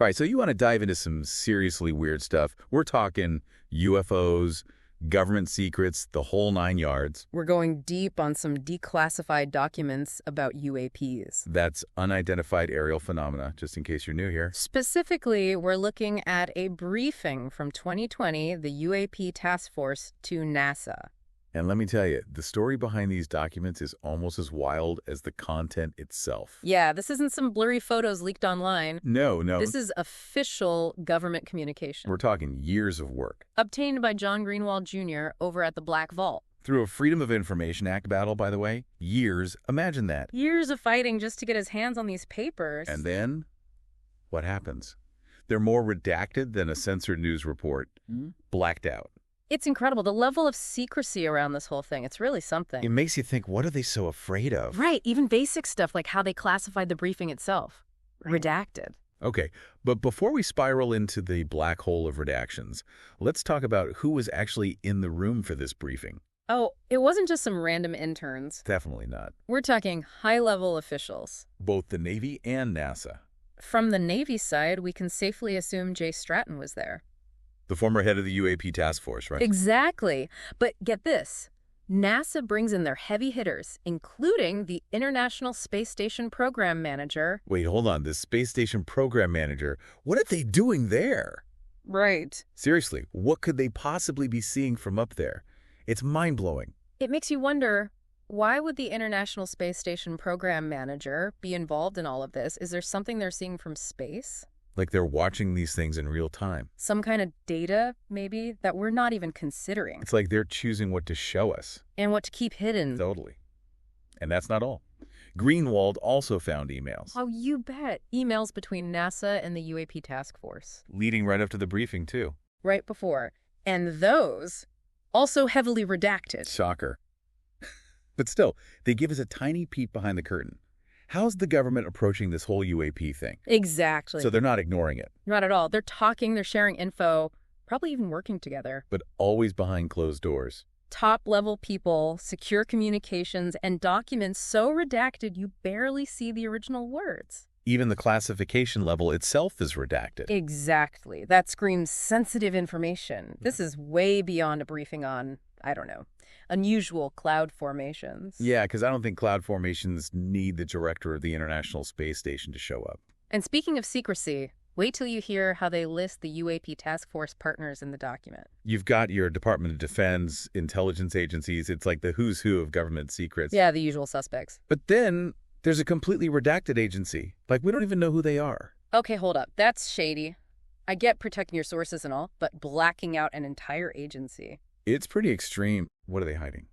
All right, so you want to dive into some seriously weird stuff. We're talking UFOs, government secrets, the whole 9 yards. We're going deep on some declassified documents about UAPs. That's unidentified aerial phenomena, just in case you're new here. Specifically, we're looking at a briefing from 2020, the UAP Task Force to NASA. And let me tell you, the story behind these documents is almost as wild as the content itself. Yeah, this isn't some blurry photos leaked online. No. This is official government communication. We're talking years of work. Obtained by John Greenwald Jr. over at the Black Vault. Through a Freedom of Information Act battle, by the way. Years. Imagine that. Years of fighting just to get his hands on these papers. And then, what happens? They're more redacted than a censored news report. Blacked out. It's incredible. The level of secrecy around this whole thing, it's really something. It makes you think, what are they so afraid of? Right. Even basic stuff like how they classified the briefing itself. Redacted. Okay, but before we spiral into the black hole of redactions, let's talk about who was actually in the room for this briefing. Oh, it wasn't just some random interns. Definitely not. We're talking high-level officials. Both the Navy and NASA. From the Navy side, we can safely assume Jay Stratton was there. The former head of the UAP Task Force, right? Exactly. But get this. NASA brings in their heavy hitters, including the International Space Station Program Manager. Wait, hold on. This Space Station Program Manager, what are they doing there? Right. Seriously, what could they possibly be seeing from up there? It's mind-blowing. It makes you wonder, why would the International Space Station Program Manager be involved in all of this? Is there something they're seeing from space? Like they're watching these things in real time. Some kind of data, maybe, that we're not even considering. It's like they're choosing what to show us. And what to keep hidden. Totally. And that's not all. Greenwald also found emails. Oh, you bet. Emails between NASA and the UAP Task Force. Leading right up to the briefing, too. Right before. And those also heavily redacted. Shocker. But still, they give us a tiny peek behind the curtain. How's the government approaching this whole UAP thing? Exactly. So they're not ignoring it. Not at all. They're talking, they're sharing info, probably even working together. But always behind closed doors. Top-level people, secure communications, and documents so redacted you barely see the original words. Even the classification level itself is redacted. Exactly. That screams sensitive information. This is way beyond a briefing on, I don't know, unusual cloud formations. Yeah, because I don't think cloud formations need the director of the International Space Station to show up. And speaking of secrecy, wait till you hear how they list the UAP Task Force partners in the document. You've got your Department of Defense, intelligence agencies. It's like the who's who of government secrets. Yeah, the usual suspects. But then there's a completely redacted agency. Like, we don't even know who they are. Okay, hold up. That's shady. I get protecting your sources and all, but blacking out an entire agency. It's pretty extreme. What are they hiding?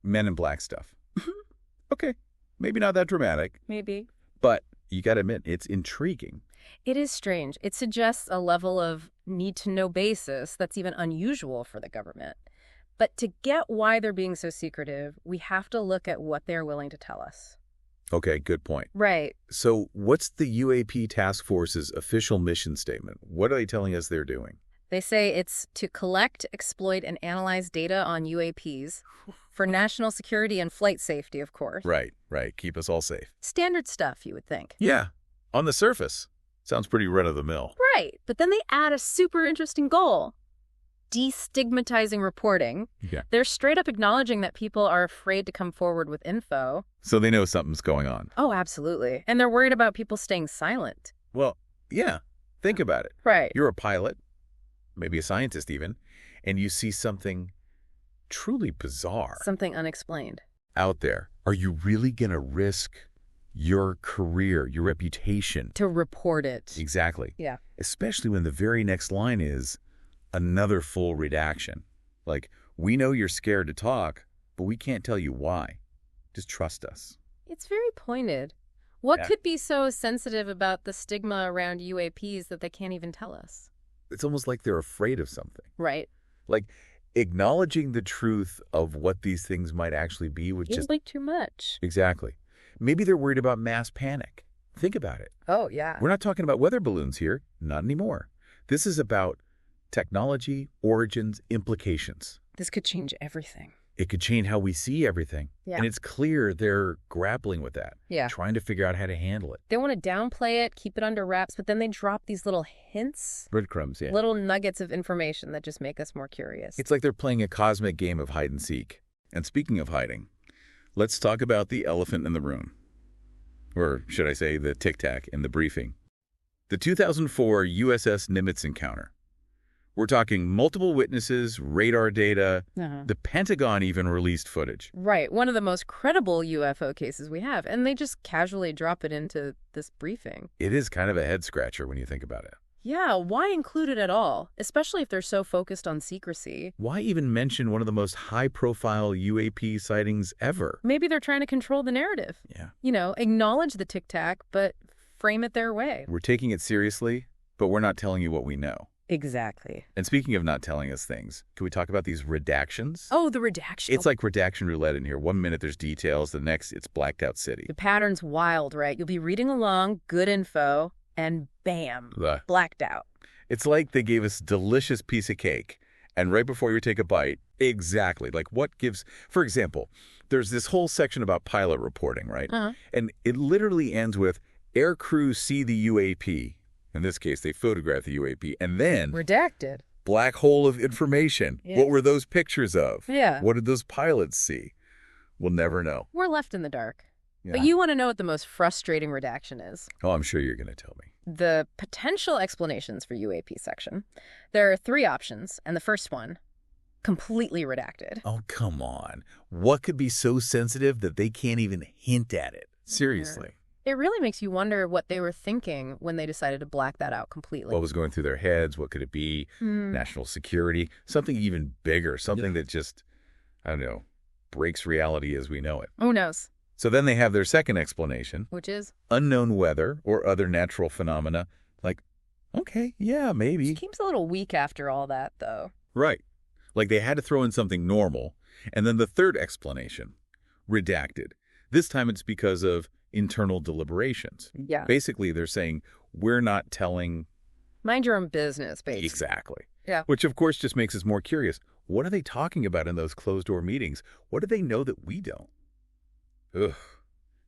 Men in black stuff. Okay, maybe not that dramatic. Maybe. But you got to admit, it's intriguing. It is strange. It suggests a level of need-to-know basis that's even unusual for the government. But to get why they're being so secretive, we have to look at what they're willing to tell us. Okay, good point. Right. So what's the UAP Task Force's official mission statement? What are they telling us they're doing? They say it's to collect, exploit, and analyze data on UAPs for national security and flight safety, of course. Right. Keep us all safe. Standard stuff, you would think. Yeah, on the surface. Sounds pretty run-of-the-mill. Right, but then they add a super interesting goal. Destigmatizing reporting. Yeah. They're straight up acknowledging that people are afraid to come forward with info. So they know something's going on. Oh, absolutely. And they're worried about people staying silent. Well, yeah, think about it. Right. You're a pilot, maybe a scientist even, and you see something truly bizarre. Something unexplained. Out there. Are you really going to risk your career, your reputation? To report it. Exactly. Yeah. Especially when the very next line is another full redaction. Like, we know you're scared to talk, but we can't tell you why. Just trust us. It's very pointed. What Yeah. could be so sensitive about the stigma around UAPs that they can't even tell us? It's almost like they're afraid of something. Right. Like, acknowledging the truth of what these things might actually be would It's just... like too much. Exactly. Maybe they're worried about mass panic. Think about it. Oh, yeah. We're not talking about weather balloons here. Not anymore. This is about technology, origins, implications. This could change everything. It could change how we see everything. Yeah. And it's clear they're grappling with that. Yeah. Trying to figure out how to handle it. They want to downplay it, keep it under wraps, but then they drop these little hints. Breadcrumbs, yeah. Little nuggets of information that just make us more curious. It's like they're playing a cosmic game of hide and seek. And speaking of hiding, let's talk about the elephant in the room. Or should I say the tic-tac in the briefing. The 2004 USS Nimitz encounter. We're talking multiple witnesses, radar data. The Pentagon even released footage. Right. One of the most credible UFO cases we have. And they just casually drop it into this briefing. It is kind of a head-scratcher when you think about it. Yeah, why include it at all? Especially if they're so focused on secrecy. Why even mention one of the most high-profile UAP sightings ever? Maybe they're trying to control the narrative. Yeah. You know, acknowledge the tic-tac, but frame it their way. We're taking it seriously, but we're not telling you what we know. Exactly. And speaking of not telling us things, can we talk about these redactions? Oh, the redaction. It's like redaction roulette in here. 1 minute there's details, the next it's blacked out city. The pattern's wild, right? You'll be reading along, good info, and bam, blacked out. It's like they gave us a delicious piece of cake, and right before you take a bite, exactly, like what gives, for example, there's this whole section about pilot reporting, right? And it literally ends with, air crews see the UAP. In this case, they photograph the UAP, and then... Redacted. Black hole of information. Yeah. What were those pictures of? Yeah. What did those pilots see? We'll never know. We're left in the dark. Yeah. But you want to know what the most frustrating redaction is. Oh, I'm sure you're going to tell me. The potential explanations for UAP section. There are 3 options, and the first one, completely redacted. Oh, come on. What could be so sensitive that they can't even hint at it? Seriously. It really makes you wonder what they were thinking when they decided to black that out completely. What was going through their heads? What could it be? National security? Something even bigger. Something that just, I don't know, breaks reality as we know it. Who knows? So then they have their second explanation. Which is? Unknown weather or other natural phenomena. Like, okay, yeah, maybe. It seems a little weak after all that, though. Right. Like they had to throw in something normal. And then the third explanation, redacted. This time it's because of internal deliberations. Yeah. Basically, they're saying, we're not telling... Mind your own business, basically. Exactly. Yeah. Which, of course, just makes us more curious. What are they talking about in those closed-door meetings? What do they know that we don't? Ugh.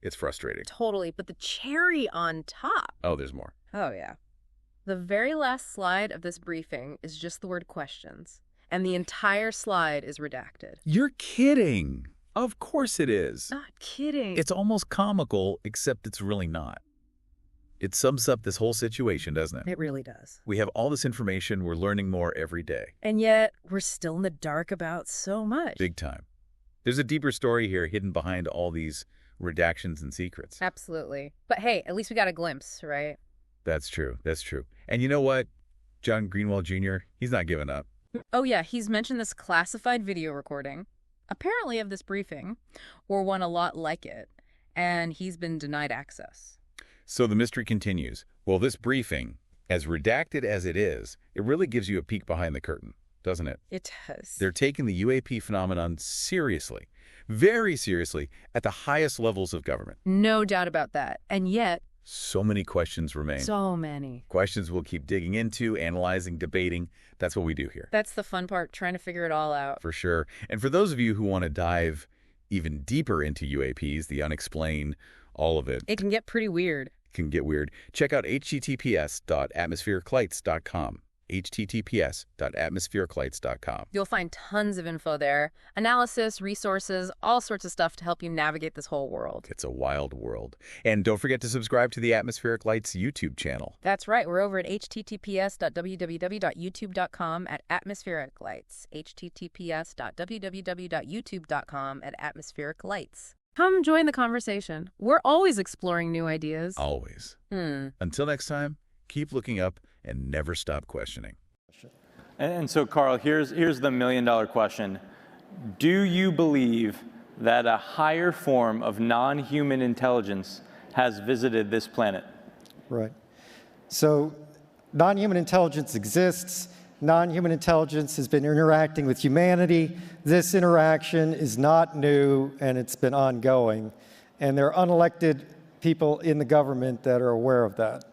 It's frustrating. Totally. But the cherry on top... Oh, there's more. Oh, yeah. The very last slide of this briefing is just the word questions. And the entire slide is redacted. You're kidding. Of course it is. Not kidding. It's almost comical, except it's really not. It sums up this whole situation, doesn't it? It really does. We have all this information. We're learning more every day. And yet, we're still in the dark about so much. Big time. There's a deeper story here hidden behind all these redactions and secrets. Absolutely. But hey, at least we got a glimpse, right? That's true. That's true. And you know what? John Greenwald Jr., he's not giving up. Oh, yeah. He's mentioned this classified video recording, apparently of this briefing, or one a lot like it, and he's been denied access. So the mystery continues. Well, this briefing, as redacted as it is, it really gives you a peek behind the curtain, doesn't it? It does. They're taking the UAP phenomenon seriously, very seriously, at the highest levels of government. No doubt about that. And yet... so many questions remain. So many. Questions we'll keep digging into, analyzing, debating. That's what we do here. That's the fun part, trying to figure it all out. For sure. And for those of you who want to dive even deeper into UAPs, the unexplained, all of it. It can get pretty weird. Can get weird. Check out https.atmosphericlights.com. https.atmosphericlights.com. You'll find tons of info there. Analysis, resources, all sorts of stuff to help you navigate this whole world. It's a wild world. And don't forget to subscribe to the Atmospheric Lights YouTube channel. That's right. We're over at https.www.youtube.com at Atmospheric Lights. https.www.youtube.com at Atmospheric Lights. Come join the conversation. We're always exploring new ideas. Always. Until next time, keep looking up and never stop questioning. And so, Carl, here's the $1 million question. Do you believe that a higher form of non-human intelligence has visited this planet? Right. So non-human intelligence exists. Non-human intelligence has been interacting with humanity. This interaction is not new, and it's been ongoing. And there are unelected people in the government that are aware of that.